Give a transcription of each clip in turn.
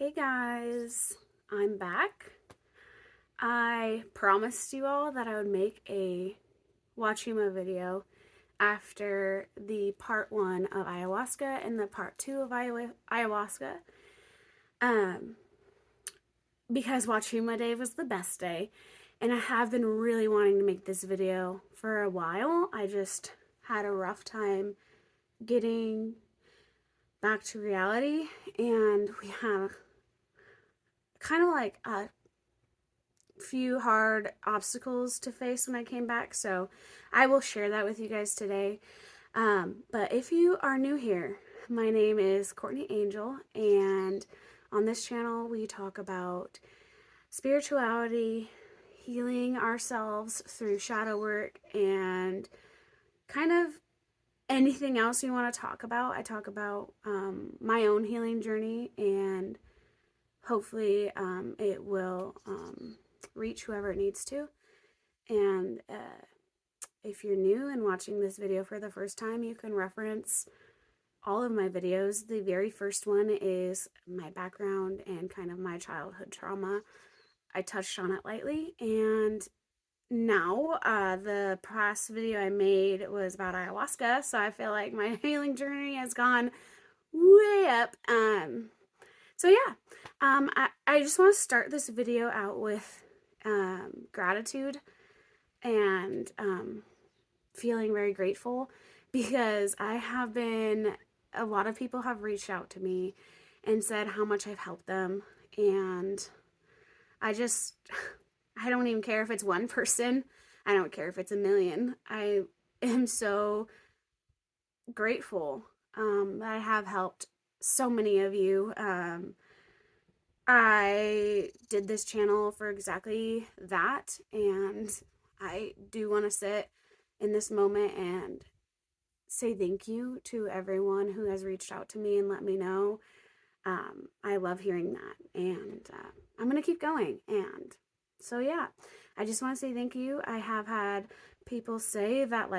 Hey guys, I'm back. I promised you all that I would make a WACHUMA video after the part 1 of ayahuasca and the part 2 of ayahuasca. Um, because WACHUMA day was the best day, and I have been really wanting to make this video for a while. I just had a rough time getting back to reality, and we had kind of like a few hard obstacles to face when I came back, so I will share that with you guys today. But if you are new here, my name is Courtney Angel, and on this channel we talk about spirituality, healing ourselves through shadow work, and kind of anything else you want to talk about. I talk about my own healing journey, and hopefully it will reach whoever it needs to. And if you're new and watching this video for the first time, you can reference all of my videos. The very first one is my background and kind of my childhood trauma. I touched on it lightly, and now the past video I made was about ayahuasca, so I feel like my healing journey has gone way up. So yeah, I just want to start this video out with gratitude and feeling very grateful, because a lot of people have reached out to me and said how much I've helped them, and I don't even care if it's one person. I don't care if it's a million. I am so grateful that I have helped so many of you. I did this channel for exactly that, and I do want to sit in this moment and say thank you to everyone who has reached out to me and let me know. I love hearing that, and I'm going to keep going. And so yeah, I just want to say thank you. I have had people say that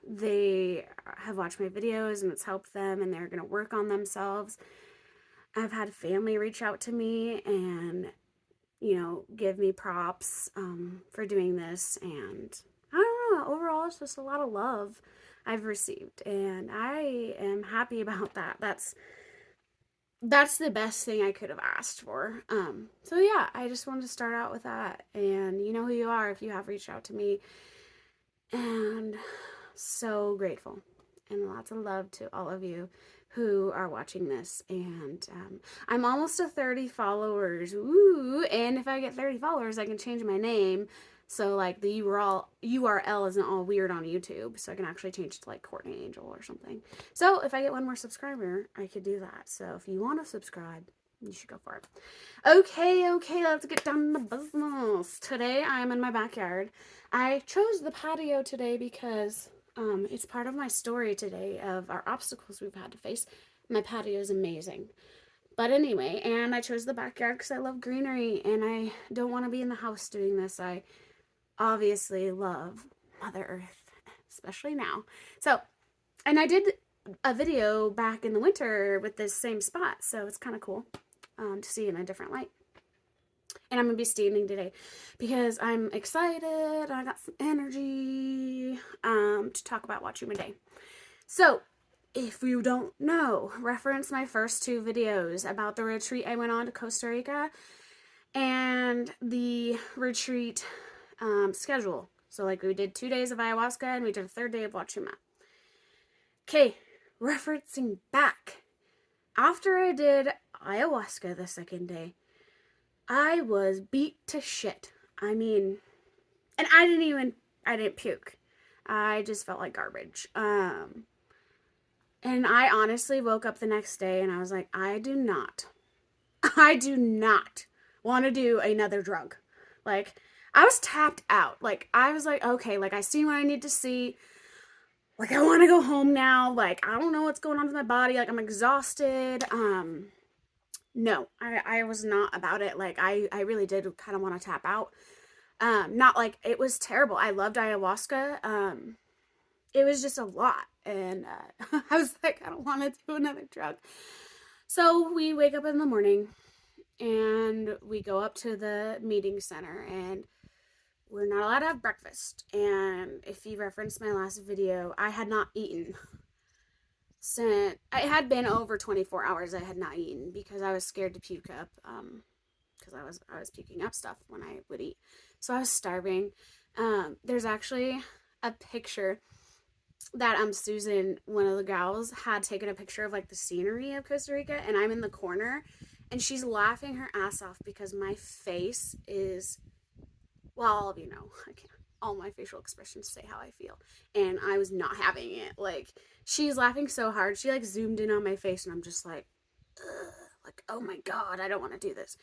they have watched my videos and it's helped them and they're going to work on themselves. I've had family reach out to me and, give me props for doing this. And I don't know, overall, it's just a lot of love I've received. And I am happy about that. That's the best thing I could have asked for. So yeah, I just wanted to start out with that. And you know who you are if you have reached out to me. And so grateful. And lots of love to all of you who are watching this. And I'm almost to 30 followers. Ooh, and if I get 30 followers, I can change my name. So like the URL isn't all weird on YouTube. So I can actually change it to like Courtney Angel or something. So if I get one more subscriber, I could do that. So if you want to subscribe, you should go for it. Okay, let's get down to business. Today I'm in my backyard. I chose the patio today because it's part of my story today of our obstacles we've had to face. My patio is amazing. But anyway, and I chose the backyard because I love greenery and I don't want to be in the house doing this. I obviously love Mother Earth, especially now. So, and I did a video back in the winter with this same spot, so it's kind of cool to see in a different light. And I'm going to be standing today because I'm excited. I got some energy to talk about WACHUMA Day. So, if you don't know, reference my first 2 videos about the retreat I went on to Costa Rica and the retreat schedule. So, we did 2 days of ayahuasca and we did a 3rd day of WACHUMA. Okay, referencing back. After I did ayahuasca the 2nd day, I was beat to shit. I mean, and I didn't puke. I just felt like garbage. And I honestly woke up the next day and I was like, I do not want to do another drug. I was tapped out. I was like, okay, I see what I need to see. I want to go home now. I don't know what's going on with my body. I'm exhausted. No, I was not about it. I really did kind of want to tap out. Not it was terrible. I loved ayahuasca. It was just a lot. And I was like, I don't want to do another drug. So we wake up in the morning and we go up to the meeting center, and we're not allowed to have breakfast. And if you referenced my last video, I had not eaten since it had been over 24 hours. I had not eaten because I was scared to puke up, because I was puking up stuff when I would eat, so I was starving. There's actually a picture that Susan, one of the gals, had taken a picture of like the scenery of Costa Rica, and I'm in the corner, and she's laughing her ass off because my face is, well, all of you know, I can't, all my facial expressions say how I feel, and I was not having it. Like, she's laughing so hard, she like zoomed in on my face, and I'm just like, ugh, like, oh my god, I don't want to do this.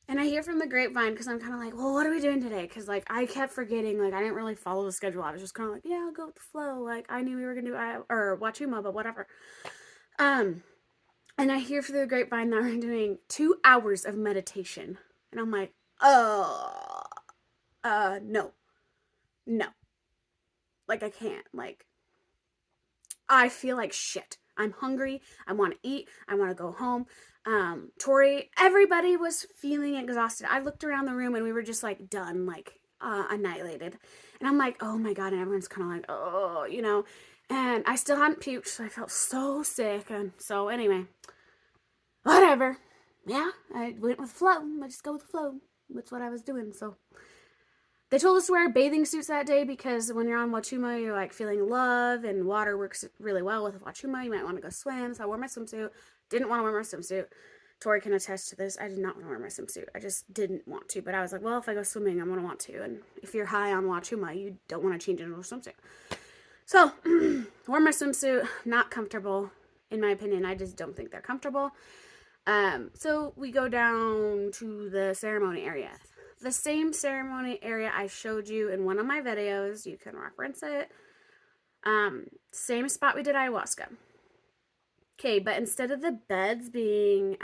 And I hear from the grapevine, because I'm kind of like, well, what are we doing today? Because, like, I kept forgetting. Like, I didn't really follow the schedule. I was just kind of like, yeah, I'll go with the flow. Like, I knew we were going to do WACHUMA, but whatever. And I hear through the grapevine that we're doing 2 hours of meditation. And I'm like, no. No. Like, I can't. Like, I feel like shit. I'm hungry. I want to eat. I want to go home. Tori, everybody was feeling exhausted. I looked around the room and we were just like done, like annihilated. And I'm like, oh my god, and everyone's kind of like, oh, you know. And I still hadn't puked, so I felt so sick. And so anyway, whatever. Yeah, I went with the flow. I just go with the flow. That's what I was doing. So they told us to wear bathing suits that day because when you're on WACHUMA, you're like feeling love, and water works really well with WACHUMA. You might want to go swim. So I wore my swimsuit. Didn't want to wear my swimsuit. Tori can attest to this. I did not want to wear my swimsuit. I just didn't want to. But I was like, well, if I go swimming, I'm going to want to. And if you're high on WACHUMA, you don't want to change into a swimsuit. So, wore my swimsuit. Not comfortable, in my opinion. I just don't think they're comfortable. So we go down to the ceremony area. The same ceremony area I showed you in one of my videos. You can reference it. Same spot we did ayahuasca. Okay, but instead of the beds being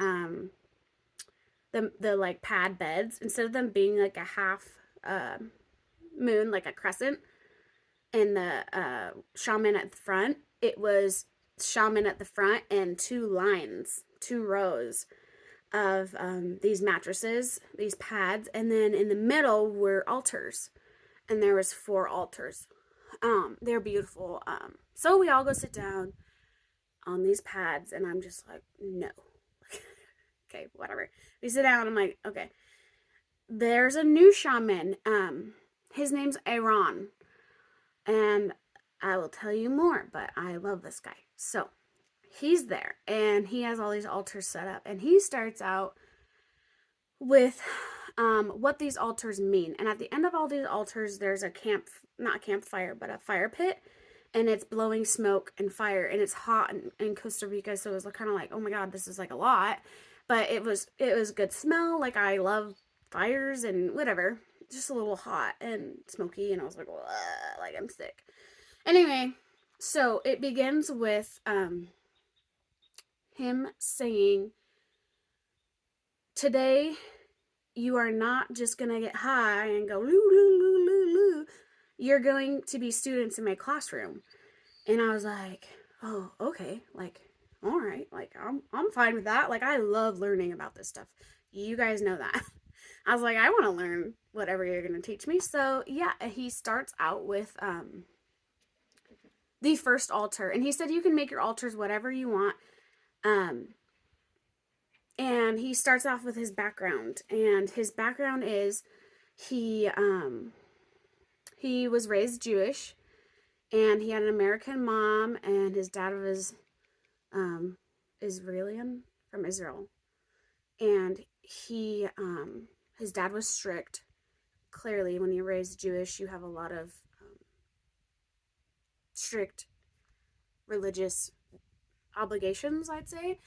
the like pad beds, instead of them being like a half moon, like a crescent, and the shaman at the front, it was shaman at the front and 2 lines, 2 rows of these mattresses, these pads, and then in the middle were altars, and there was 4 altars. They're beautiful. So we all go sit down on these pads, and I'm just like, no. Okay, whatever. We sit down, I'm like, okay. There's a new shaman. His name's Aaron, and I will tell you more, but I love this guy. So he's there, and he has all these altars set up, and he starts out with what these altars mean. And at the end of all these altars, there's a not a campfire, but a fire pit, and it's blowing smoke and fire, and it's hot in Costa Rica, so it was kind of like, oh my god, this is like a lot, but it was good smell. Like, I love fires and whatever, just a little hot and smoky, and I was like, like, I'm sick. Anyway, so it begins with him saying, today you are not just gonna get high and go loo loo loo loo loo. You're going to be students in my classroom. And I was like, oh, okay, like, all right, like, I'm fine with that. Like, I love learning about this stuff. You guys know that. I was like, I want to learn whatever you're gonna teach me. So yeah, he starts out with the first altar, and he said you can make your altars whatever you want. And he starts off with his background, and his background is he was raised Jewish, and he had an American mom, and his dad was Israeli, from Israel, and he his dad was strict. Clearly, when you're raised Jewish, you have a lot of strict religious obligations, I'd say.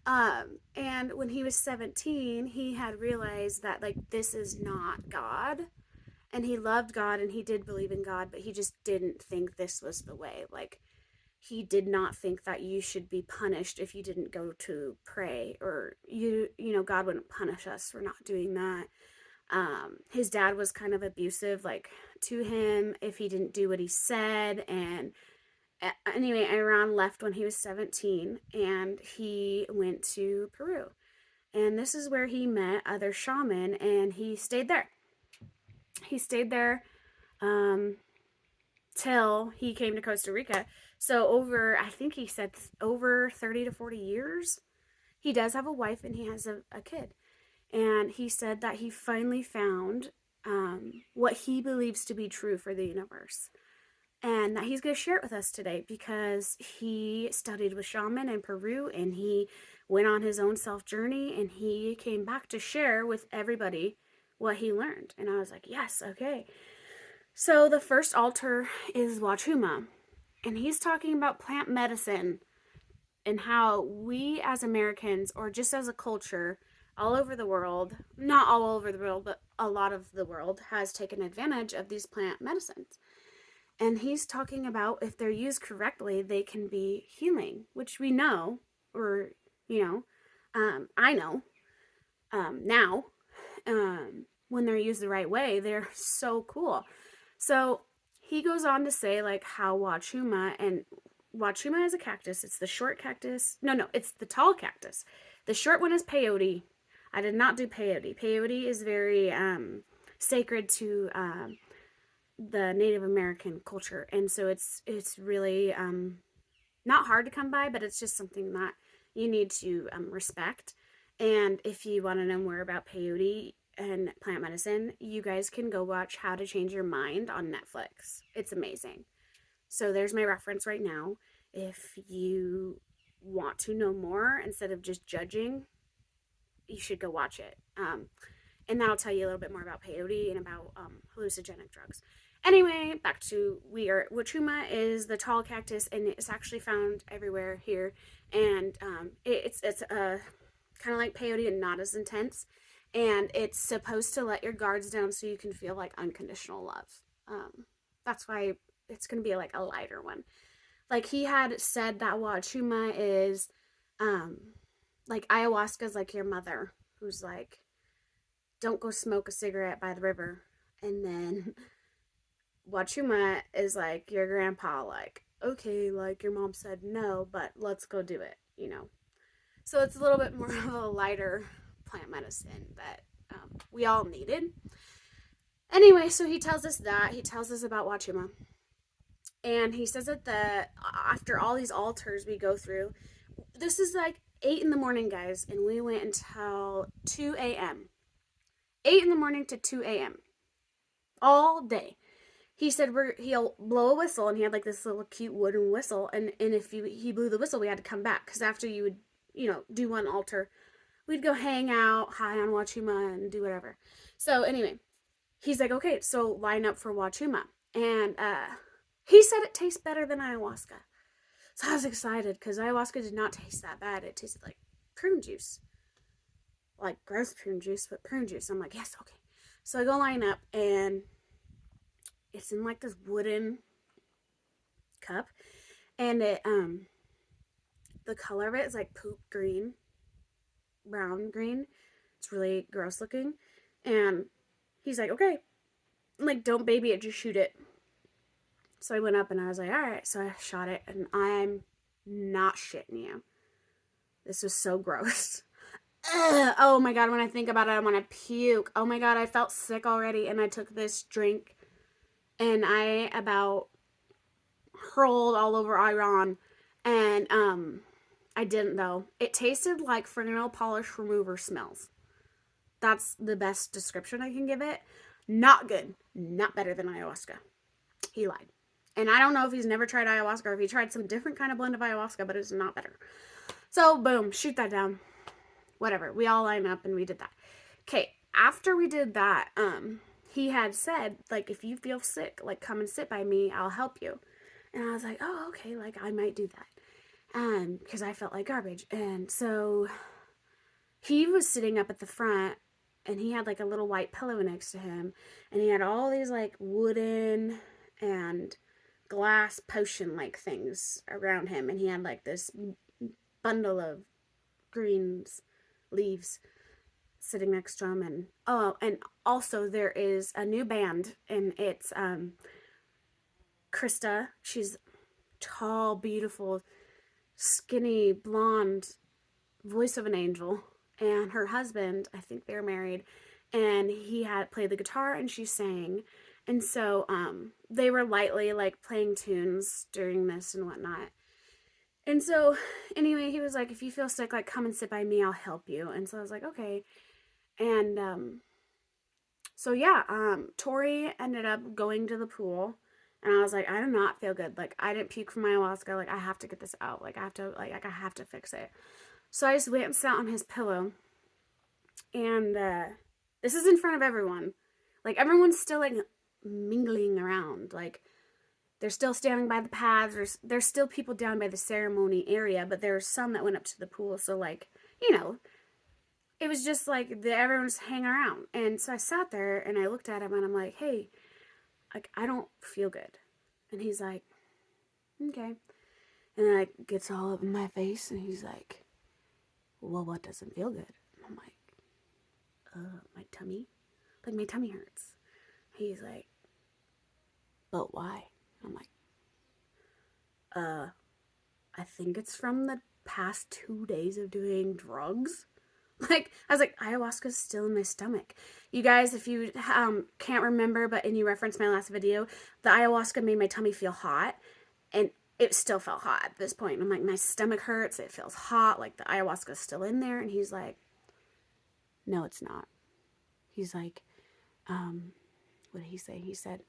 And when he was 17, he had realized that, like, this is not God. And he loved God, and he did believe in God, but he just didn't think this was the way. Like, he did not think that you should be punished if you didn't go to pray, or you know, God wouldn't punish us for not doing that. His dad was kind of abusive, like, to him if he didn't do what he said. And anyway, Aaron left when he was 17, and he went to Peru. And this is where he met other shaman, and he stayed there. He stayed there till he came to Costa Rica. So I think he said over 30 to 40 years. He does have a wife and he has a kid. And he said that he finally found what he believes to be true for the universe. And that he's going to share it with us today because he studied with shaman in Peru and he went on his own self journey and he came back to share with everybody what he learned. And I was like, yes, okay. So the first altar is WACHUMA, and he's talking about plant medicine and how we as Americans, or just as a culture, all over the world, not all over the world, but a lot of the world has taken advantage of these plant medicines. And he's talking about if they're used correctly, they can be healing, which we know, or, I know now, when they're used the right way, they're so cool. So he goes on to say, like, how Wachuma is a cactus. It's the short cactus. No, it's the tall cactus. The short one is peyote. I did not do peyote. Peyote is very sacred to the Native American culture, and so it's really not hard to come by, but it's just something that you need to respect. And if you want to know more about peyote and plant medicine, you guys can go watch How to Change Your Mind on Netflix. It's amazing. So there's my reference right now. If you want to know more instead of just judging, you should go watch it. And that'll tell you a little bit more about peyote and about hallucinogenic drugs. Anyway, back to WACHUMA is the tall cactus, and it's actually found everywhere here. And it's kind of like peyote and not as intense. And it's supposed to let your guards down so you can feel like unconditional love. That's why it's going to be like a lighter one. Like he had said that WACHUMA is like ayahuasca is like your mother who's like, don't go smoke a cigarette by the river. And then WACHUMA is like your grandpa, like, okay, like your mom said no, but let's go do it, So it's a little bit more of a lighter plant medicine that we all needed. Anyway, so he tells us that. He tells us about WACHUMA. And he says that after all these altars we go through, this is like 8 in the morning, guys, and we went until 2 a.m. 8 in the morning to 2 a.m. all day. He said he'll blow a whistle, and he had like this little cute wooden whistle, and if he blew the whistle, we had to come back, because after you would, do one altar, we'd go hang out, high on WACHUMA, and do whatever. So anyway, he's like, okay, so line up for WACHUMA. And he said it tastes better than ayahuasca. So I was excited, because ayahuasca did not taste that bad. It tasted like prune juice. Like gross prune juice, but prune juice. I'm like, yes, okay. So I go line up, and it's in like this wooden cup, and it the color of it is like poop green, brown green. It's really gross looking. And he's like, okay, like, don't baby it, just shoot it. So I went up and I was like, all right. So I shot it, and I'm not shitting you, this was so gross. Ugh. Oh my god, when I think about it, I want to puke. Oh my god, I felt sick already, and I took this drink, and I about hurled all over Iran, and I didn't though. It tasted like fingernail polish remover smells. That's the best description I can give it. Not good. Not better than ayahuasca. He lied. And I don't know if he's never tried ayahuasca or if he tried some different kind of blend of ayahuasca, but it's not better. So, boom, shoot that down. Whatever. We all line up and we did that. Okay, after we did that, he had said, like, if you feel sick, like, come and sit by me, I'll help you. And I was like, oh, okay, like, I might do that. Because I felt like garbage. And so he was sitting up at the front, and he had, like, a little white pillow next to him. And he had all these, like, wooden and glass potion-like things around him. And he had, like, this bundle of greens leaves sitting next to him. And and also there is a new band, and it's Krista. She's tall, beautiful, skinny, blonde, voice of an angel. and her husband, I think they were married, and he had played the guitar and she sang. And so they were lightly like playing tunes during this and whatnot. And so anyway, he was like, if you feel sick, like come and sit by me, I'll help you. And so I was like, okay. And so yeah, Tori ended up going to the pool, and I was like, I do not feel good. Like I didn't puke from my ayahuasca. Like I have to get this out. Like I have to fix it. So I just went and sat on his pillow, and this is in front of everyone. Like everyone's still like mingling around. Like they're still standing by the paths. There's still people down by the ceremony area, but there's some that went up to the pool. So like, it was just like everyone's hanging around. And so I sat there and I looked at him and I'm like, hey, like I don't feel good. And he's like, okay. And then like gets all up in my face and he's like, well, what doesn't feel good? And I'm like, my tummy. Like my tummy hurts. He's like, but why? I'm like, I think it's from the past 2 days of doing drugs. Like, I was like, ayahuasca's still in my stomach. You guys, if you can't remember, but and you referenced my last video, the ayahuasca made my tummy feel hot, and it still felt hot at this point. I'm like, my stomach hurts, it feels hot, like the ayahuasca's still in there, and he's like, no, it's not. He's like, what did he say? He said,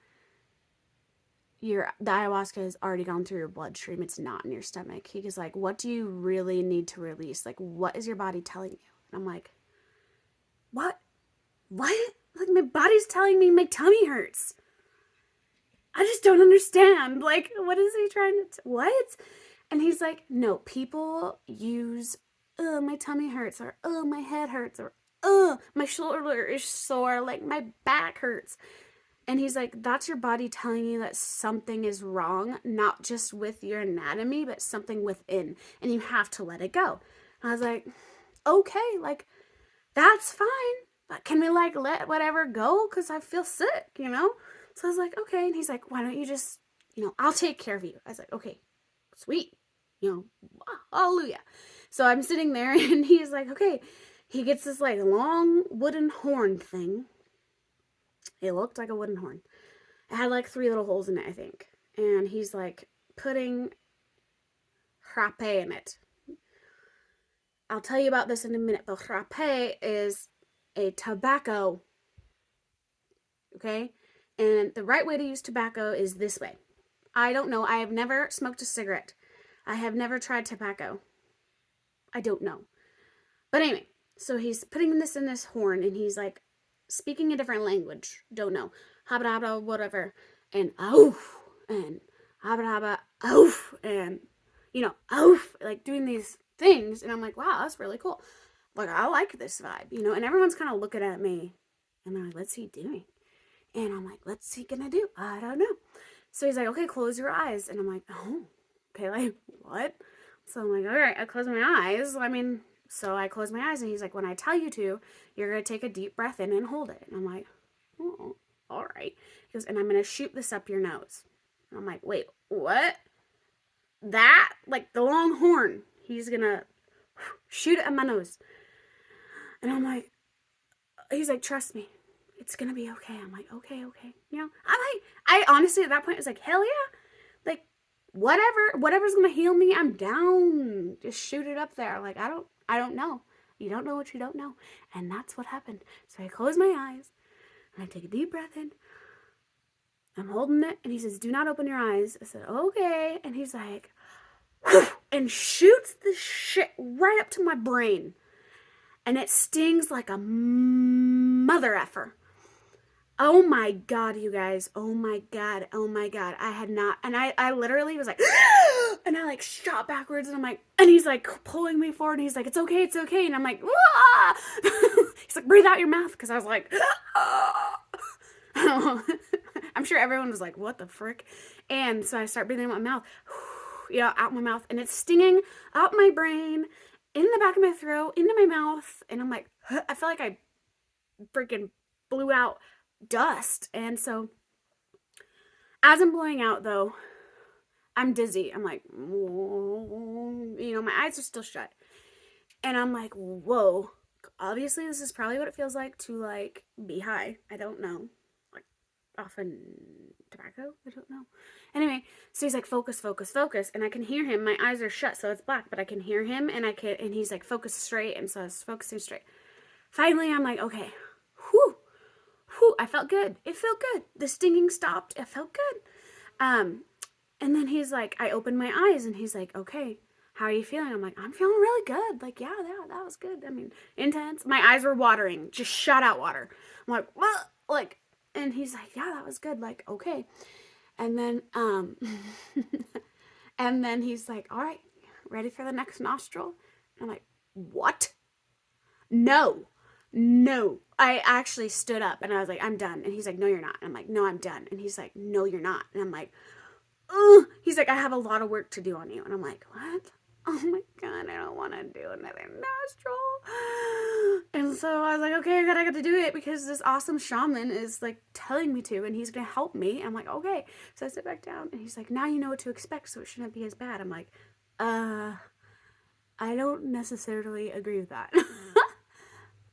the ayahuasca has already gone through your bloodstream, it's not in your stomach. He was like, what do you really need to release? Like, what is your body telling you? And I'm like, what? Like, my body's telling me my tummy hurts. I just don't understand. Like, what is he trying to, what? And he's like, no, people use, my tummy hurts, or, my head hurts, or, my shoulder is sore, like, my back hurts. And he's like, that's your body telling you that something is wrong, not just with your anatomy, but something within. And you have to let it go. And I was like, okay, like, that's fine. But can we, like, let whatever go? Because I feel sick, So I was like, okay. And he's like, why don't you just, I'll take care of you. I was like, okay, sweet. Hallelujah. So I'm sitting there, and he's like, okay. He gets this, like, long wooden horn thing. It looked like a wooden horn. It had like 3 little holes in it, I think. And he's like putting frappe in it. I'll tell you about this in a minute, but frappe is a tobacco. Okay? And the right way to use tobacco is this way. I don't know. I have never smoked a cigarette. I have never tried tobacco. I don't know. But anyway, so he's putting this in this horn, and he's like speaking a different language. Don't know. Habba habba, whatever. And oof. And habba habba, oof. And, oof. Like doing these things. And I'm like, wow, that's really cool. Like, I like this vibe, And everyone's kind of looking at me. And they're like, what's he doing? And I'm like, what's he gonna do? I don't know. So he's like, okay, close your eyes. And I'm like, oh, okay, like, what? So I'm like, all right, I close my eyes. So I close my eyes, and he's like, when I tell you to, you're going to take a deep breath in and hold it. And I'm like, oh, all right. He goes, and I'm going to shoot this up your nose. And I'm like, wait, what? That? Like the long horn. He's going to shoot it up my nose. And I'm like, he's like, trust me. It's going to be okay. I'm like, okay. I honestly at that point was like, hell yeah. Like, whatever's going to heal me, I'm down. Just shoot it up there. Like, I don't know. You don't know what you don't know. And that's what happened. So I close my eyes, and I take a deep breath in. I'm holding it, and he says, do not open your eyes. I said, okay. And he's like, whew, and shoots the shit right up to my brain. And it stings like a mother effer. Oh my God, you guys. Oh my God. I had not, and I literally was like, and I like shot backwards, and I'm like, and he's like pulling me forward, and he's like, it's okay. And I'm like, ah! He's like, breathe out your mouth. Cause I was like, ah! I'm sure everyone was like, what the frick? And so I start breathing out my mouth, out my mouth, and it's stinging out my brain, in the back of my throat, into my mouth. And I'm like, I feel like I freaking blew out dust. And so as I'm blowing out, though, I'm dizzy. I'm like, my eyes are still shut. And I'm like, whoa, obviously this is probably what it feels like to like be high. I don't know. Like often tobacco? I don't know. Anyway, so he's like, focus, focus, focus. And I can hear him. My eyes are shut, so it's black, but I can hear him and he's like, focus straight. And so I was focusing straight. Finally, I'm like, okay, whew, whew. I felt good. It felt good. The stinging stopped. It felt good. And then he's like, I opened my eyes and he's like, okay, how are you feeling? I'm like, I'm feeling really good. Like, yeah, that was good. I mean, intense. My eyes were watering, just shot out water. I'm like, what? Like, and he's like, yeah, that was good. Like, okay. And then, and then he's like, all right, ready for the next nostril? And I'm like, what? No, no. I actually stood up and I was like, I'm done. And he's like, no, you're not. And I'm like, no, I'm done. And he's like, no, you're not. And I'm like, ugh. He's like, I have a lot of work to do on you. And I'm like, what? Oh my God, I don't want to do another nostril. And so I was like, okay, I gotta do it because this awesome shaman is like telling me to and he's gonna help me. I'm like, okay. So I sit back down and he's like, now you know what to expect, so it shouldn't be as bad. I'm like, I don't necessarily agree with that.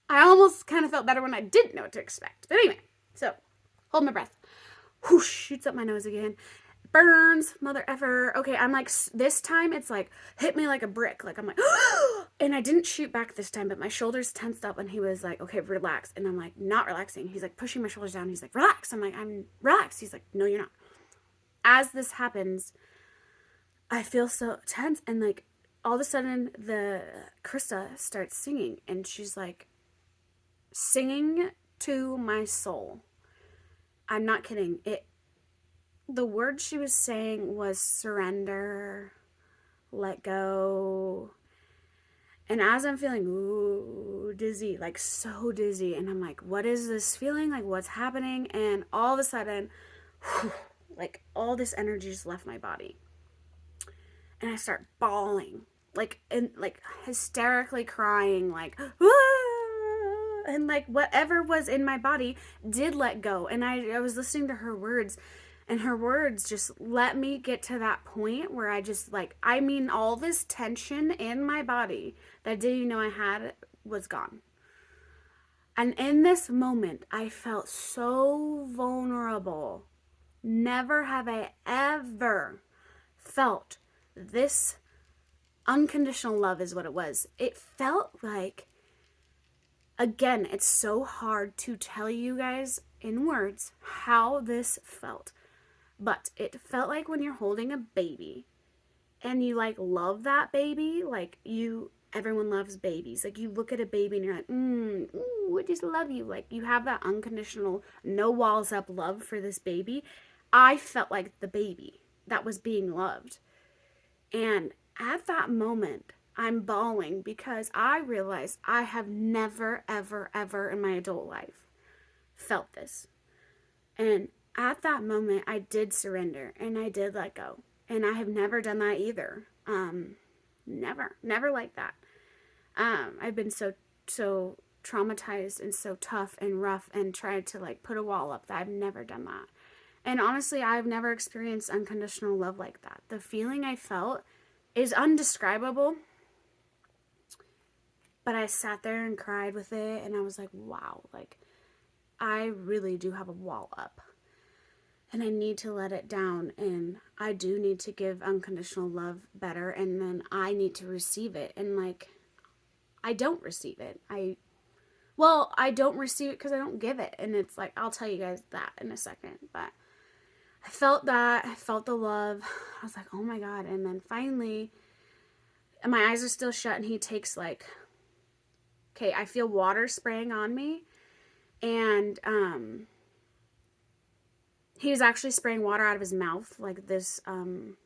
I almost kind of felt better when I didn't know what to expect. But anyway, so hold my breath. Whoosh, shoots up my nose again. Burns, mother effer. Okay, I'm like, this time it's like, hit me like a brick. Like, I'm like, and I didn't shoot back this time, but my shoulders tensed up and he was like, okay, relax. And I'm like, not relaxing. He's like pushing my shoulders down. He's like, relax. I'm like, I'm relaxed. He's like, no, you're not. As this happens, I feel so tense and like all of a sudden the Krista starts singing and she's like singing to my soul. I'm not kidding. The word she was saying was surrender, let go. And as I'm feeling dizzy, like so dizzy, and I'm like, what is this feeling? Like, what's happening? And all of a sudden, like all this energy just left my body. And I start bawling, like, and like hysterically crying, like, and like whatever was in my body did let go. And I was listening to her words. And her words just let me get to that point where I just like, I mean, all this tension in my body that I didn't even know I had was gone. And in this moment, I felt so vulnerable. Never have I ever felt this unconditional love is what it was. It felt like, again, it's so hard to tell you guys in words how this felt. But it felt like when you're holding a baby and you like love that baby, like everyone loves babies. Like you look at a baby and you're like, ooh, I just love you. Like you have that unconditional, no walls up love for this baby. I felt like the baby that was being loved. And at that moment, I'm bawling because I realized I have never, ever, ever in my adult life felt this. And at that moment, I did surrender and I did let go. And I have never done that either. Never like that. I've been so traumatized and so tough and rough and tried to like put a wall up that I've never done that. And honestly, I've never experienced unconditional love like that. The feeling I felt is undescribable. But I sat there and cried with it and I was like, wow, like I really do have a wall up. And I need to let it down, and I do need to give unconditional love better, and then I need to receive it. And like, I don't receive it. I don't receive it because I don't give it. And it's like, I'll tell you guys that in a second. But I felt that. I felt the love. I was like, oh my God. And then finally, and my eyes are still shut, and he takes like, okay, I feel water spraying on me. And, he was actually spraying water out of his mouth, like this, I don't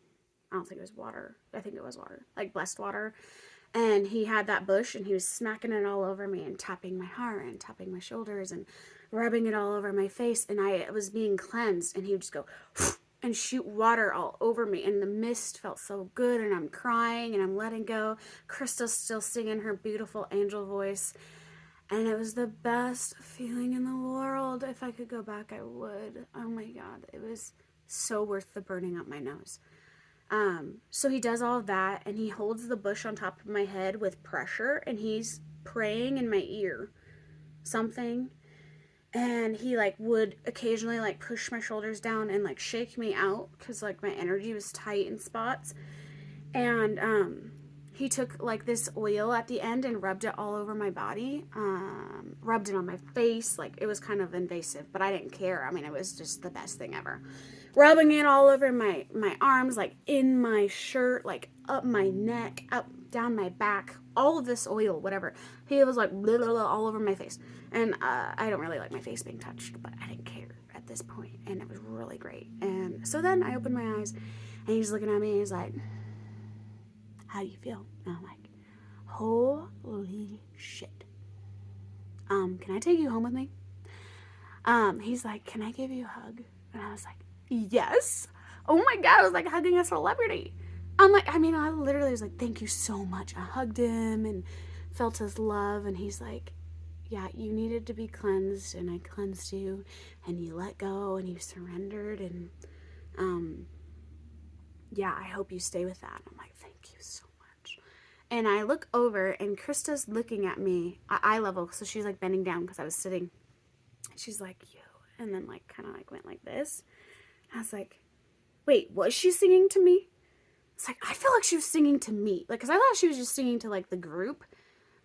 think it was water. I think it was water, like blessed water. And he had that bush and he was smacking it all over me and tapping my heart and tapping my shoulders and rubbing it all over my face. And I was being cleansed and he would just go and shoot water all over me. And the mist felt so good and I'm crying and I'm letting go. Krista's still singing her beautiful angel voice. And it was the best feeling in the world. If I could go back, I would. Oh my God. It was so worth the burning up my nose. So he does all of that and he holds the bush on top of my head with pressure and he's praying in my ear, something. And he like would occasionally like push my shoulders down and like shake me out because like my energy was tight in spots. And he took like this oil at the end and rubbed it all over my body, rubbed it on my face. Like, it was kind of invasive, but I didn't care. I mean, it was just the best thing ever. Rubbing it all over my arms, like in my shirt, like up my neck, up down my back, all of this oil, whatever. He was like blah, blah, blah, all over my face. And I don't really like my face being touched, but I didn't care at this point, and it was really great. And so then I opened my eyes, and he's looking at me, and he's like, how do you feel? And I'm like, holy shit. Can I take you home with me? He's like, can I give you a hug? And I was like, yes. Oh my God, I was like hugging a celebrity. I'm like, I mean, I literally was like, thank you so much. I hugged him and felt his love, and he's like, yeah, you needed to be cleansed, and I cleansed you, and you let go, and you surrendered, and yeah, I hope you stay with that. I'm like, thank you so much. And I look over, and Krista's looking at me at eye level, so she's like bending down because I was sitting. She's like, you, and then like kind of like went like this. I was like, wait, was she singing to me? It's like, I feel like she was singing to me, like, because I thought she was just singing to like the group.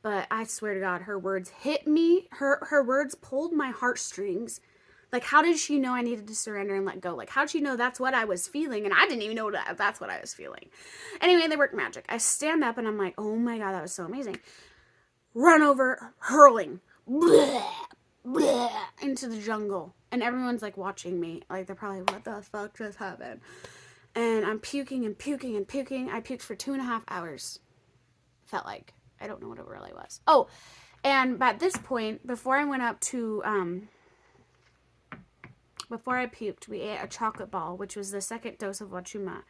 But I swear to God, her words hit me. Her words pulled my heartstrings. Like, how did she know I needed to surrender and let go? Like, how did she know that's what I was feeling? And I didn't even know that's what I was feeling. Anyway, they work magic. I stand up and I'm like, oh my God, that was so amazing. Run over, hurling, bleh, bleh, into the jungle. And everyone's like watching me. Like, they're probably, what the fuck just happened? And I'm puking and puking and puking. I puked for 2.5 hours. Felt like. I don't know what it really was. Oh, and at this point, before I went up to, before I puked, we ate a chocolate ball, which was the second dose of WACHUMA.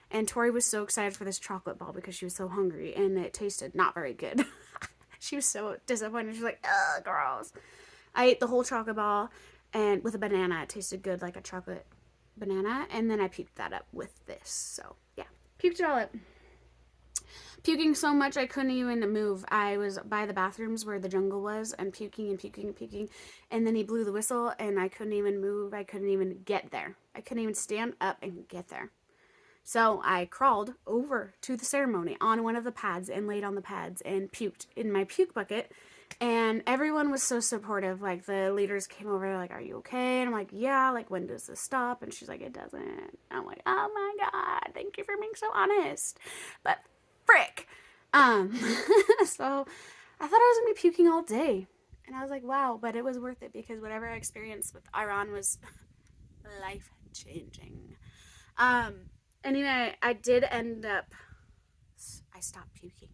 And Tori was so excited for this chocolate ball because she was so hungry, and it tasted not very good. She was so disappointed. She was like, ugh, gross. I ate the whole chocolate ball, and with a banana. It tasted good, like a chocolate banana. And then I puked that up with this. So, yeah, puked it all up. Puking so much I couldn't even move. I was by the bathrooms where the jungle was, and puking and puking and puking. And then he blew the whistle, and I couldn't even move. I couldn't even get there. I couldn't even stand up and get there. So I crawled over to the ceremony on one of the pads and laid on the pads and puked in my puke bucket. And everyone was so supportive. Like, the leaders came over, like, are you okay? And I'm like, yeah, like, when does this stop? And she's like, it doesn't. And I'm like, oh my God, thank you for being so honest. But frick. So I thought I was gonna be puking all day. And I was like, wow, but it was worth it because whatever I experienced with Iran was life-changing. Anyway, I did end up, I stopped puking.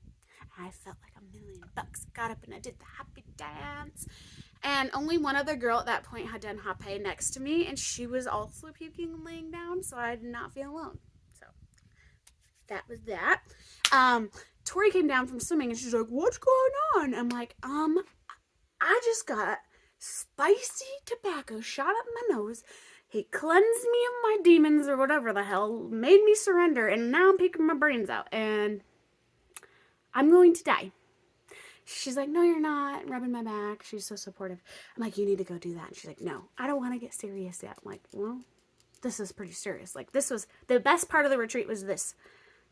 I felt like $1,000,000. Got up and I did the happy dance. And only one other girl at that point had done hape next to me, and she was also puking and laying down, so I did not feel alone. So that was that. Tori came down from swimming, and she's like, what's going on? I'm like, I just got spicy tobacco shot up my nose. He cleansed me of my demons or whatever the hell, made me surrender, and now I'm picking my brains out, and I'm going to die. She's like, no, you're not. Rubbing my back. She's so supportive. I'm like, you need to go do that. And she's like, no, I don't want to get serious yet. I'm like, well, this is pretty serious. Like, this was, the best part of the retreat was this.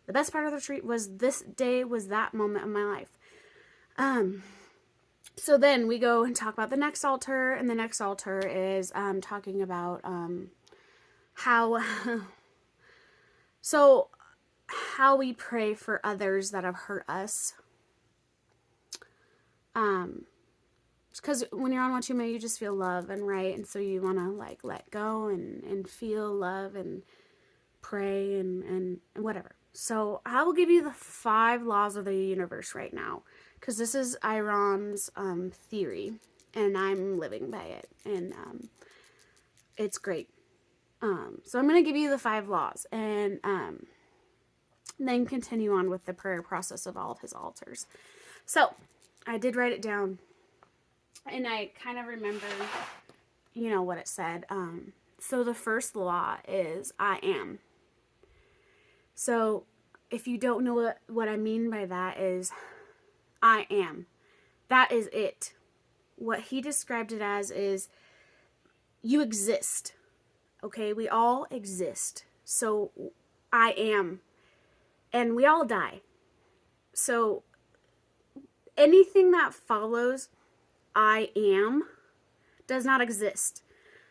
The best part of the retreat was this day, was that moment of my life. So then we go and talk about the next altar, and the next altar is talking about how we pray for others that have hurt us. Because when you're on WACHUMA, you just feel love and right, and so you want to like let go and feel love and pray and whatever. So I will give you the 5 laws of the universe right now, because this is Iran's theory, and I'm living by it, and it's great. So I'm going to give you the 5 laws, and then continue on with the prayer process of all of his altars. So I did write it down, and I kind of remember, what it said. So the first law is I am. So if you don't know what I mean by that is I am that is it. What he described it as is you exist. Okay, we all exist. So I am, and we all die. So anything that follows I am does not exist.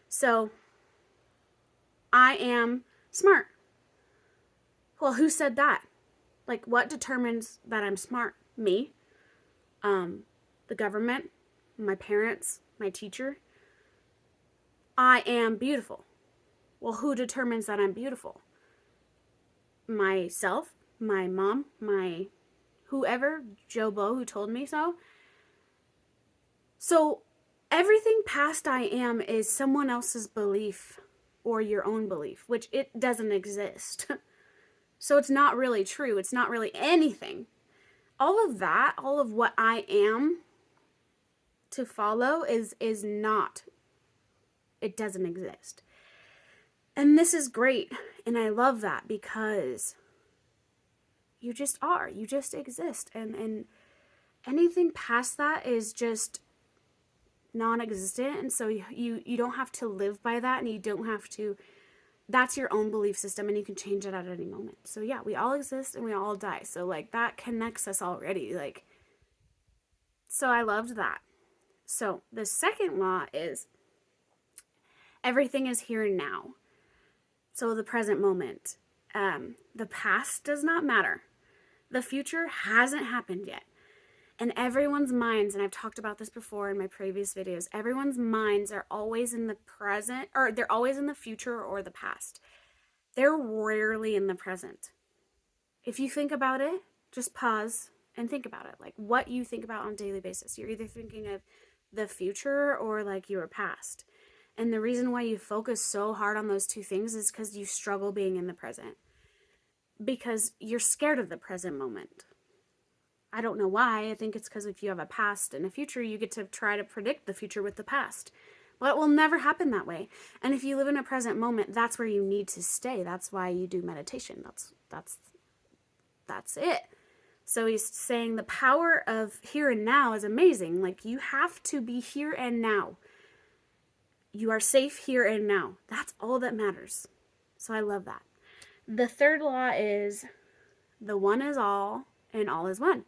So I am smart. Well, who said that? Like, what determines that I'm smart? Me? The government? My parents? My teacher? I am beautiful. Well, who determines that I'm beautiful? Myself? My mom? My whoever? Joe Blow, who told me so? So everything past I am is someone else's belief or your own belief, which it doesn't exist. So it's not really true. It's not really anything. All of that, all of what I am to follow is not, it doesn't exist. And this is great. And I love that because you just are. You just exist. And anything past that is just non-existent. And so you don't have to live by that, and you don't have to, that's your own belief system, and you can change it at any moment. So yeah, we all exist and we all die. So like that connects us already. Like, so I loved that. So the second law is everything is here and now. So the present moment. The past does not matter. The future hasn't happened yet. And everyone's minds, and I've talked about this before in my previous videos, everyone's minds are always in the present, or they're always in the future or the past. They're rarely in the present. If you think about it, just pause and think about it. Like what you think about on a daily basis. You're either thinking of the future or like your past. And the reason why you focus so hard on those two things is because you struggle being in the present. Because you're scared of the present moment. I don't know why. I think it's because if you have a past and a future, you get to try to predict the future with the past. But it will never happen that way. And if you live in a present moment, that's where you need to stay. That's why you do meditation. That's it. So he's saying the power of here and now is amazing. Like you have to be here and now. You are safe here and now. That's all that matters. So I love that. The third law is the one is all and all is one.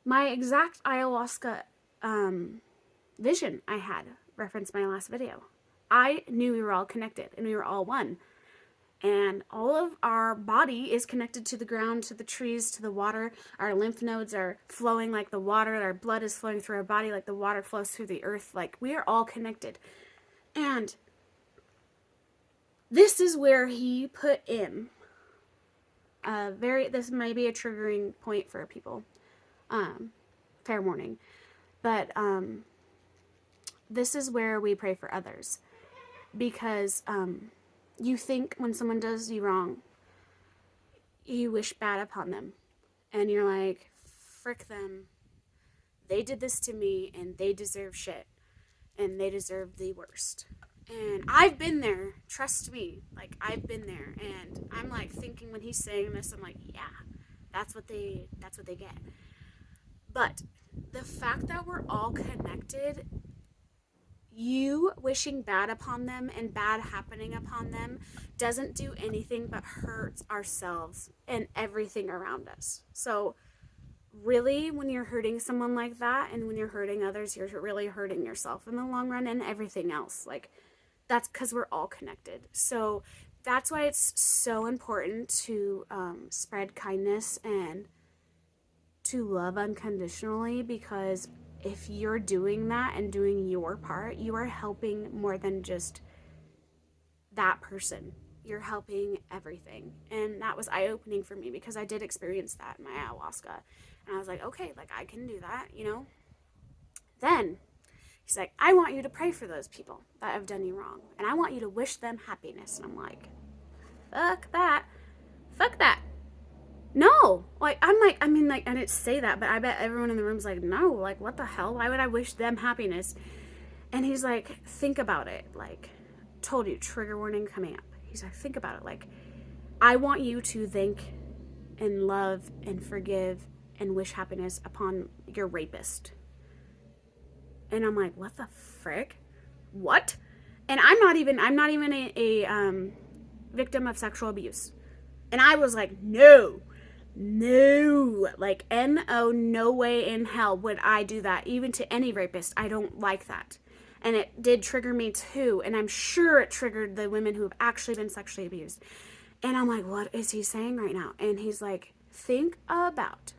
My exact ayahuasca vision I had referenced my last video. I knew we were all connected and we were all one. And all of our body is connected to the ground, to the trees, to the water. Our lymph nodes are flowing like the water. Our blood is flowing through our body like the water flows through the earth. Like we are all connected. And this is where he put in this may be a triggering point for people. Fair warning. But this is where we pray for others. Because you think when someone does you wrong, you wish bad upon them. And you're like, frick them. They did this to me and they deserve shit. And they deserve the worst. And I've been there. Trust me. Like, I've been there. And I'm like thinking when he's saying this, I'm like, yeah, that's what they get. But the fact that we're all connected, you wishing bad upon them and bad happening upon them doesn't do anything but hurts ourselves and everything around us. So really, when you're hurting someone like that and when you're hurting others, you're really hurting yourself in the long run and everything else. Like, that's because we're all connected. So that's why it's so important to spread kindness and to love unconditionally, because if you're doing that and doing your part, you are helping more than just that person. You're helping everything. And that was eye-opening for me because I did experience that in my ayahuasca. And I was like, okay, like I can do that, you know? Then he's like, I want you to pray for those people that have done you wrong. And I want you to wish them happiness. And I'm like, fuck that. Fuck that. No. Like, I'm like, I mean, like, I didn't say that, but I bet everyone in the room's like, no, like, what the hell? Why would I wish them happiness? And he's like, think about it. Like, told you, trigger warning coming up. He's like, think about it. Like, I want you to thank and love and forgive and wish happiness upon your rapist. And I'm like, what the frick? What? And I'm not even a victim of sexual abuse. And I was like, no, like no, no way in hell would I do that, even to any rapist. I don't like that. And it did trigger me too. And I'm sure it triggered the women who have actually been sexually abused. And I'm like, what is he saying right now? And he's like, think about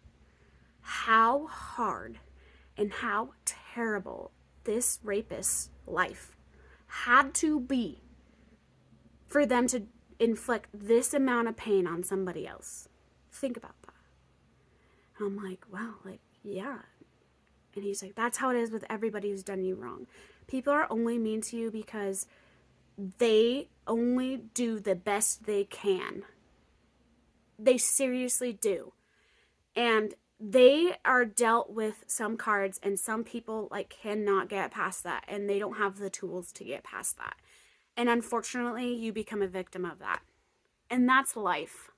how hard and how terrible this rapist's life had to be for them to inflict this amount of pain on somebody else. Think about that. And I'm like, wow, like, yeah. And he's like, that's how it is with everybody who's done you wrong. People are only mean to you because they only do the best they can. They seriously do. And they are dealt with some cards, and some people like cannot get past that, and they don't have the tools to get past that. And unfortunately, you become a victim of that. And that's life.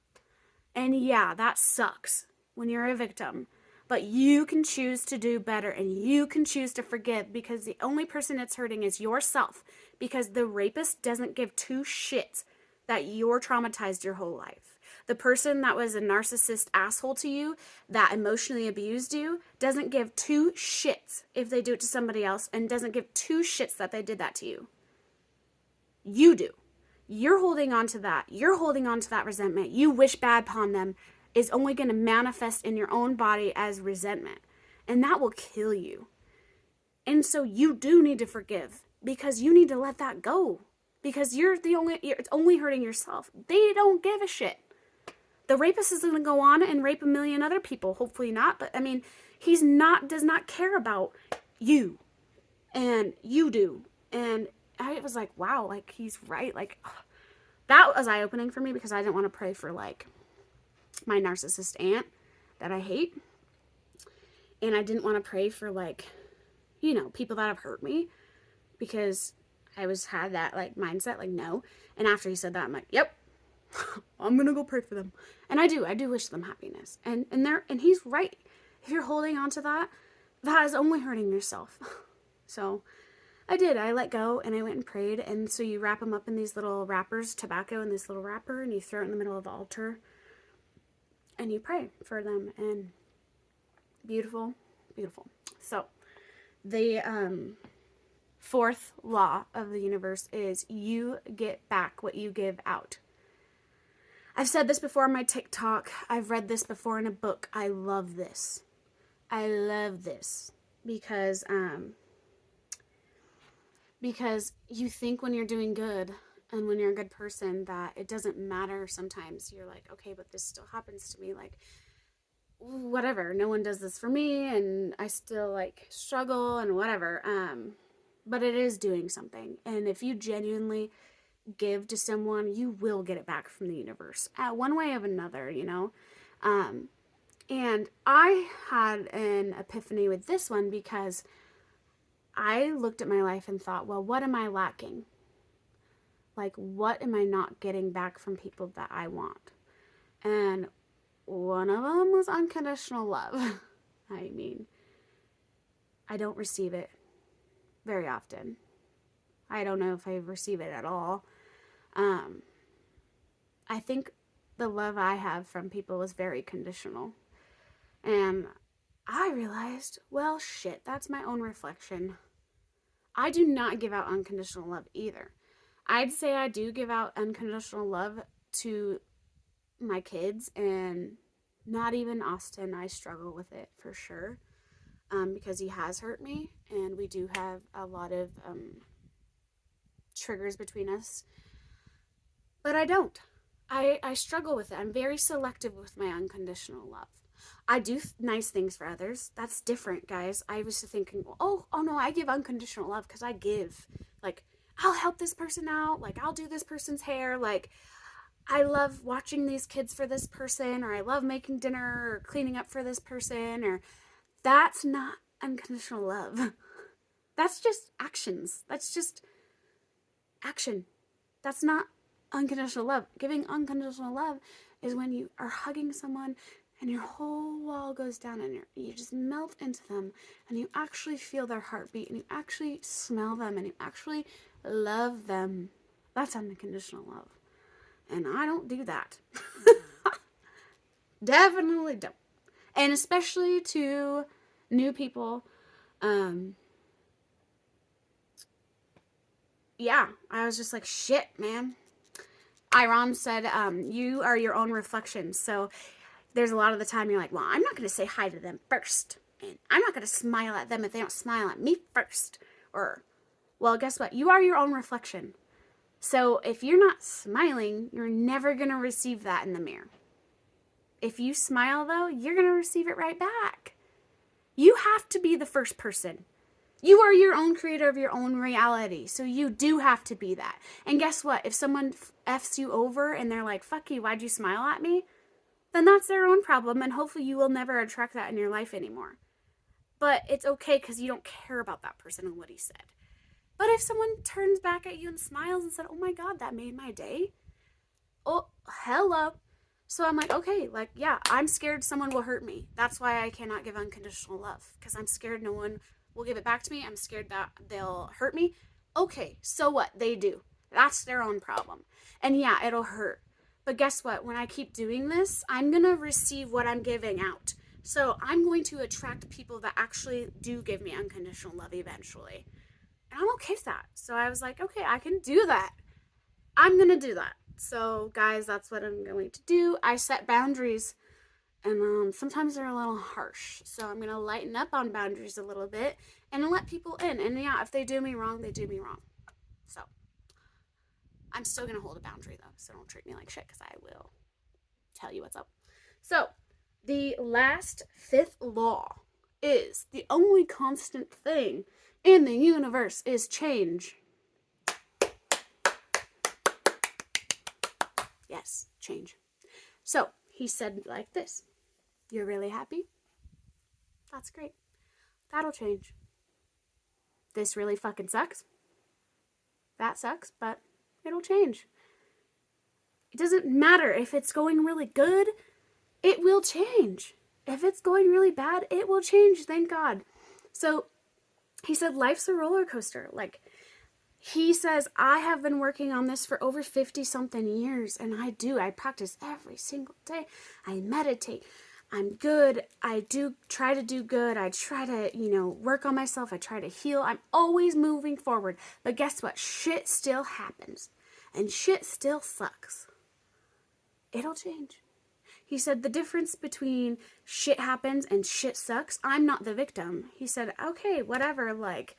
And yeah, that sucks when you're a victim. But you can choose to do better, and you can choose to forgive, because the only person it's hurting is yourself. Because the rapist doesn't give two shits that you're traumatized your whole life. The person that was a narcissist asshole to you, that emotionally abused you, doesn't give two shits if they do it to somebody else, and doesn't give two shits that they did that to you. You do. You're holding on to that. You're holding on to that resentment. You wish bad upon them is only going to manifest in your own body as resentment. And that will kill you. And so you do need to forgive, because you need to let that go. Because it's only hurting yourself. They don't give a shit. The rapist is going to go on and rape a million other people. Hopefully not. But I mean, does not care about you. And you do. And I was like, wow, like he's right. Like that was eye-opening for me, because I didn't want to pray for like my narcissist aunt that I hate. And I didn't want to pray for like, people that have hurt me, because I had that like mindset, like no. And after he said that, I'm like, yep, I'm gonna go pray for them. And I do wish them happiness. And he's right. If you're holding on to that, that is only hurting yourself. So I did. I let go, and I went and prayed. And so you wrap them up in these little wrappers, tobacco in this little wrapper, and you throw it in the middle of the altar, and you pray for them. And beautiful, beautiful. So the fourth law of the universe is you get back what you give out. I've said this before on my TikTok. I've read this before in a book. I love this. Because you think when you're doing good and when you're a good person that it doesn't matter sometimes. You're like, okay, but this still happens to me. Like, whatever. No one does this for me, and I still like struggle and whatever. But it is doing something. And if you genuinely give to someone, you will get it back from the universe, one way or another, and I had an epiphany with this one, because I looked at my life and thought, well, what am I lacking? Like, what am I not getting back from people that I want? And one of them was unconditional love. I mean, I don't receive it very often. I don't know if I receive it at all. I think the love I have from people is very conditional. And I realized, well, shit, that's my own reflection. I do not give out unconditional love either. I'd say I do give out unconditional love to my kids, and not even Austin. I struggle with it for sure, because he has hurt me, and we do have a lot of triggers between us. But I don't. I struggle with it. I'm very selective with my unconditional love. I do nice things for others. That's different, guys. I was thinking, oh no, I give unconditional love because I give. Like, I'll help this person out. Like, I'll do this person's hair. Like, I love watching these kids for this person, or I love making dinner or cleaning up for this person, or that's not unconditional love. That's just actions. That's just action. That's not unconditional love. Giving unconditional love is when you are hugging someone, and your whole wall goes down and you just melt into them, and you actually feel their heartbeat, and you actually smell them, and you actually love them. That's unconditional love. And I don't do that. Definitely don't. And especially to new people. Yeah, I was just like, shit, man. Iram said, you are your own reflection. So there's a lot of the time you're like, well, I'm not going to say hi to them first. And I'm not going to smile at them if they don't smile at me first. Or, well, guess what? You are your own reflection. So if you're not smiling, you're never going to receive that in the mirror. If you smile, though, you're going to receive it right back. You have to be the first person. You are your own creator of your own reality. So you do have to be that. And guess what? If someone F's you over and they're like, fuck you, why'd you smile at me? Then that's their own problem. And hopefully you will never attract that in your life anymore. But it's okay because you don't care about that person and what he said. But if someone turns back at you and smiles and said, oh my God, that made my day. Oh, hello. So I'm like, okay, like, yeah, I'm scared someone will hurt me. That's why I cannot give unconditional love. Because I'm scared no one will give it back to me. I'm scared that they'll hurt me. Okay, so what? They do. That's their own problem. And yeah, it'll hurt. But guess what? When I keep doing this, I'm going to receive what I'm giving out. So I'm going to attract people that actually do give me unconditional love eventually. And I'm okay with that. So I was like, okay, I can do that. I'm going to do that. So guys, that's what I'm going to do. I set boundaries, and sometimes they're a little harsh. So I'm going to lighten up on boundaries a little bit and let people in. And yeah, if they do me wrong, they do me wrong. So I'm still going to hold a boundary though. So don't treat me like shit, because I will tell you what's up. So the last fifth law is the only constant thing in the universe is change. Yes, change. So he said like this. You're really happy? That's great. That'll change. This really fucking sucks. That sucks, but it'll change. It doesn't matter if it's going really good, it will change. If it's going really bad, it will change, thank God. So he said life's a roller coaster. Like, he says, I have been working on this for over 50 something years, and I practice every single day. I meditate. I'm good. I do try to do good. I try to, work on myself. I try to heal. I'm always moving forward. But guess what? Shit still happens, and shit still sucks. It'll change. He said the difference between shit happens and shit sucks, I'm not the victim. He said, okay, whatever, like,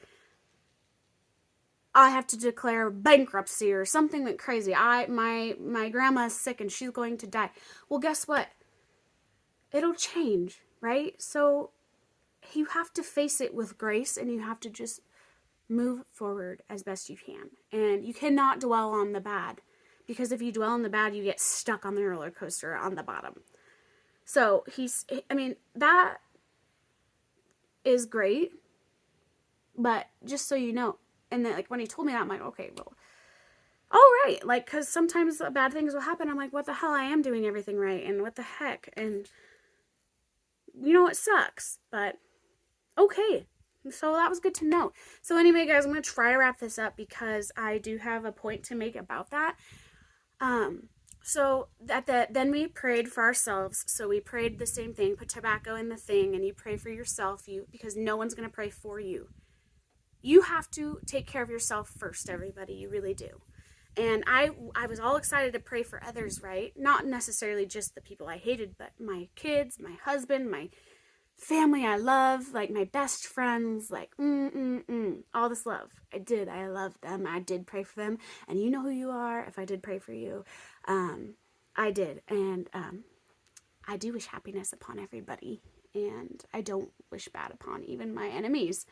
I have to declare bankruptcy or something like crazy. My grandma's sick and she's going to die. Well, guess what? It'll change, right? So you have to face it with grace, and you have to just move forward as best you can. And you cannot dwell on the bad, because if you dwell on the bad, you get stuck on the roller coaster on the bottom. So that is great, but just so you know, and then, like, when he told me that, I'm like, okay, well, all right, like, because sometimes bad things will happen. I'm like, what the hell? I am doing everything right, and what the heck? And it sucks, but okay. So that was good to know. So anyway, guys, I'm going to try to wrap this up because I do have a point to make about that. So then we prayed for ourselves. So we prayed the same thing, put tobacco in the thing, and you pray for yourself, because no one's going to pray for you. You have to take care of yourself first, everybody. You really do. And I was all excited to pray for others, right? Not necessarily just the people I hated, but my kids, my husband, my family I love, like my best friends, like all this love. I love them. I did pray for them, and you know who you are. If I did pray for you, I did, and I do wish happiness upon everybody, and I don't wish bad upon even my enemies.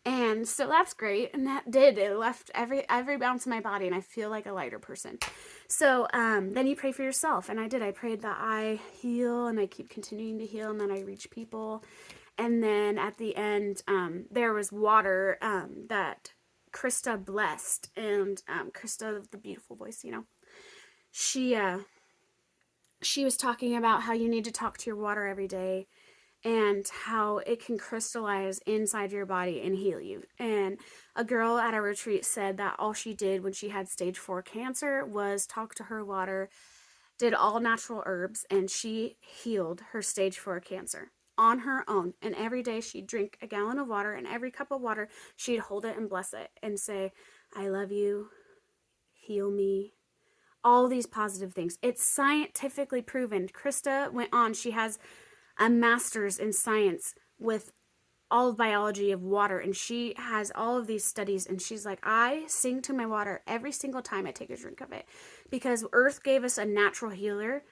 And so that's great, and it left every bounce in my body, and I feel like a lighter person. So then you pray for yourself, and I prayed that I heal, and I keep continuing to heal, and then I reach people. And then at the end, there was water that Krista blessed, and Krista, the beautiful voice, she she was talking about how you need to talk to your water every day and how it can crystallize inside your body and heal you. And a girl at a retreat said that all she did when she had stage 4 cancer was talk to her water, did all natural herbs, and she healed her stage 4 cancer on her own. And every day she'd drink a gallon of water, and every cup of water she'd hold it and bless it and say, I love you, heal me, all these positive things. It's scientifically proven. Krista went on, she has a master's in science with all of biology of water, and she has all of these studies, and she's like, I sing to my water every single time I take a drink of it, because earth gave us a natural healer,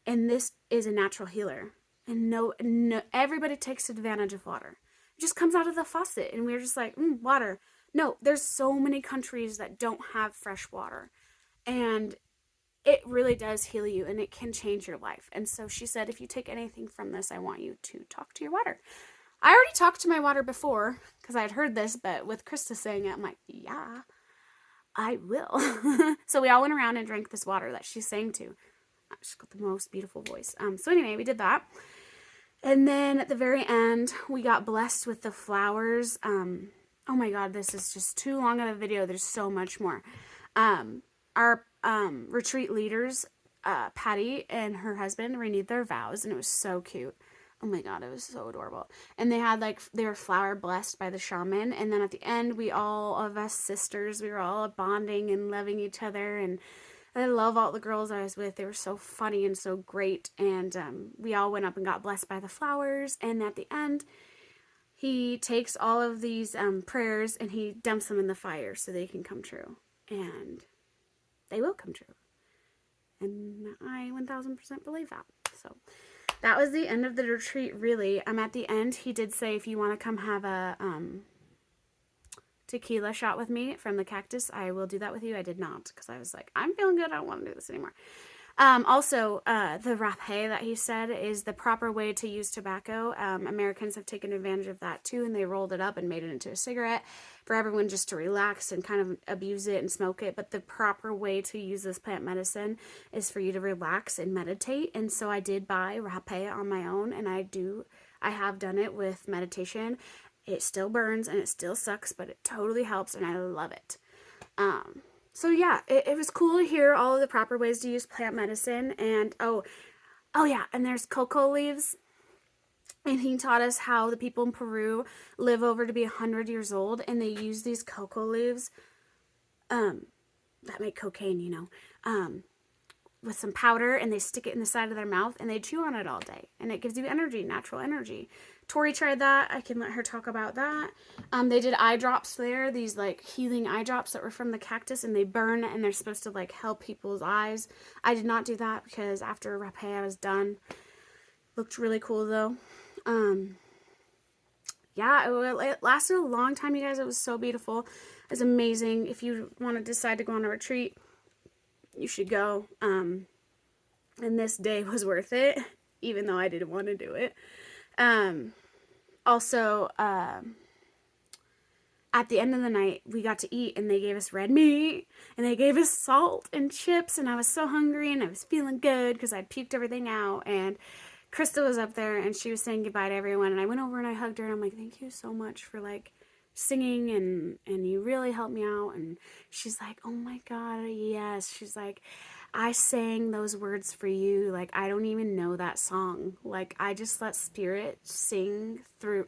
and this is a natural healer. And no, everybody takes advantage of water. It just comes out of the faucet, and we're just like, water. No, there's so many countries that don't have fresh water, and it really does heal you, and it can change your life. And so she said, if you take anything from this, I want you to talk to your water. I already talked to my water before because I had heard this, but with Krista saying it, I'm like, yeah, I will. So we all went around and drank this water that she sang to. She's got the most beautiful voice. So anyway, we did that. And then at the very end, we got blessed with the flowers. Oh my God, this is just too long of a video. There's so much more. Our retreat leaders, Patty and her husband, renewed their vows, and it was so cute. Oh my God, it was so adorable. And they were flower blessed by the shaman. And then at the end, all of us sisters, we were all bonding and loving each other. And I love all the girls I was with. They were so funny and so great. And we all went up and got blessed by the flowers. And at the end, he takes all of these prayers and he dumps them in the fire so they can come true. And they will come true. And I 1000% believe that. So that was the end of the retreat, really. At the end, he did say, if you want to come have a tequila shot with me from the cactus, I will do that with you. I did not, because I was like, I'm feeling good. I don't want to do this anymore. Also, the rapé that he said is the proper way to use tobacco. Americans have taken advantage of that too, and they rolled it up and made it into a cigarette for everyone just to relax and kind of abuse it and smoke it. But the proper way to use this plant medicine is for you to relax and meditate. And so I did buy rapé on my own, and I have done it with meditation. It still burns and it still sucks, but it totally helps, and I love it. So yeah, it was cool to hear all of the proper ways to use plant medicine. And oh yeah, and there's cocoa leaves. And he taught us how the people in Peru live over to be 100 years old, and they use these cocoa leaves that make cocaine, with some powder, and they stick it in the side of their mouth, and they chew on it all day, and it gives you energy, natural energy. Tori tried that. I can let her talk about that. They did eye drops there, these like healing eye drops that were from the cactus, and they burn, and they're supposed to like help people's eyes. I did not do that because after rapé I was done. Looked really cool though. Yeah, it lasted a long time, you guys. It was so beautiful. It was amazing. If you want to decide to go on a retreat, you should go. And this day was worth it, even though I didn't want to do it. Also, at the end of the night, we got to eat, and they gave us red meat, and they gave us salt and chips, and I was so hungry, and I was feeling good because I'd puked everything out. And Krista was up there, and she was saying goodbye to everyone, and I went over and I hugged her, and I'm like, thank you so much for like singing, and you really helped me out. And she's like, oh my God, yes. She's like, I sang those words for you. Like, I don't even know that song. Like, I just let spirit sing through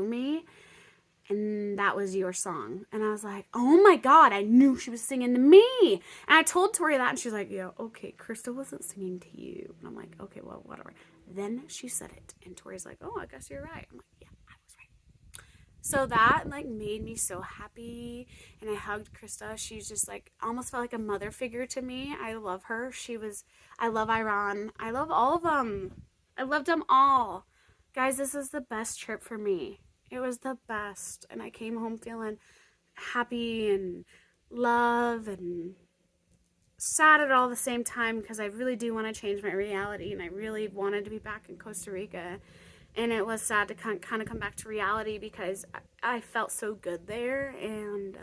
me, and that was your song. And I was like, oh my God, I knew she was singing to me. And I told Tori that, and she's like, yeah, okay, Krista wasn't singing to you. And I'm like, okay, well, whatever. Then she said it, and Tori's like, oh, I guess you're right. I'm like, yeah, I was right. So that like made me so happy, and I hugged Krista. She's just like almost felt like a mother figure to me. I love her. I love Iran. I love all of them. I loved them all. Guys, this is the best trip for me. It was the best, and I came home feeling happy and love and sad at all the same time, because I really do want to change my reality, and I really wanted to be back in Costa Rica. And it was sad to kind of come back to reality, because I felt so good there, and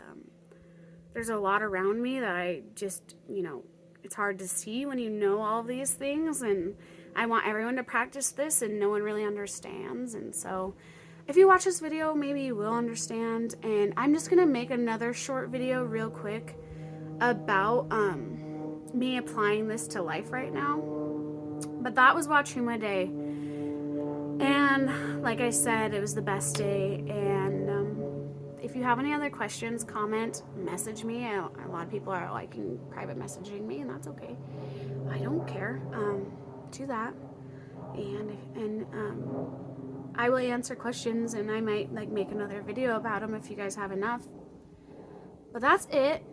there's a lot around me that I just, it's hard to see when you know all these things, and I want everyone to practice this, and no one really understands. And so if you watch this video, maybe you will understand. And I'm just gonna make another short video real quick about me applying this to life right now. But that was WACHUMA Day, and like I said, it was the best day. And if you have any other questions, comment, message me. A lot of people are liking private messaging me, and that's okay. I don't care. Do that, and I will answer questions, and I might like make another video about them if you guys have enough. But that's it.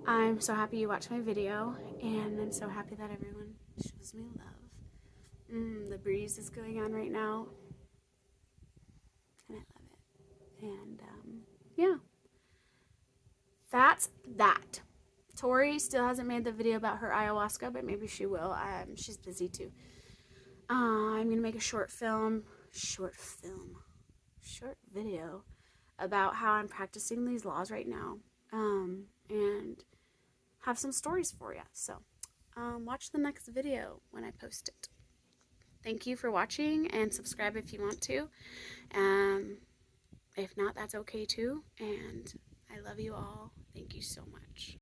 I'm so happy you watched my video, and I'm so happy that everyone shows me love. The breeze is going on right now, and I love it. And yeah, that's that. Tori still hasn't made the video about her ayahuasca, but maybe she will. She's busy too. I'm gonna make a short video about how I'm practicing these laws right now, and have some stories for you. So watch the next video when I post it. Thank you for watching, and subscribe if you want to. If not, that's okay too. And I love you all. Thank you so much.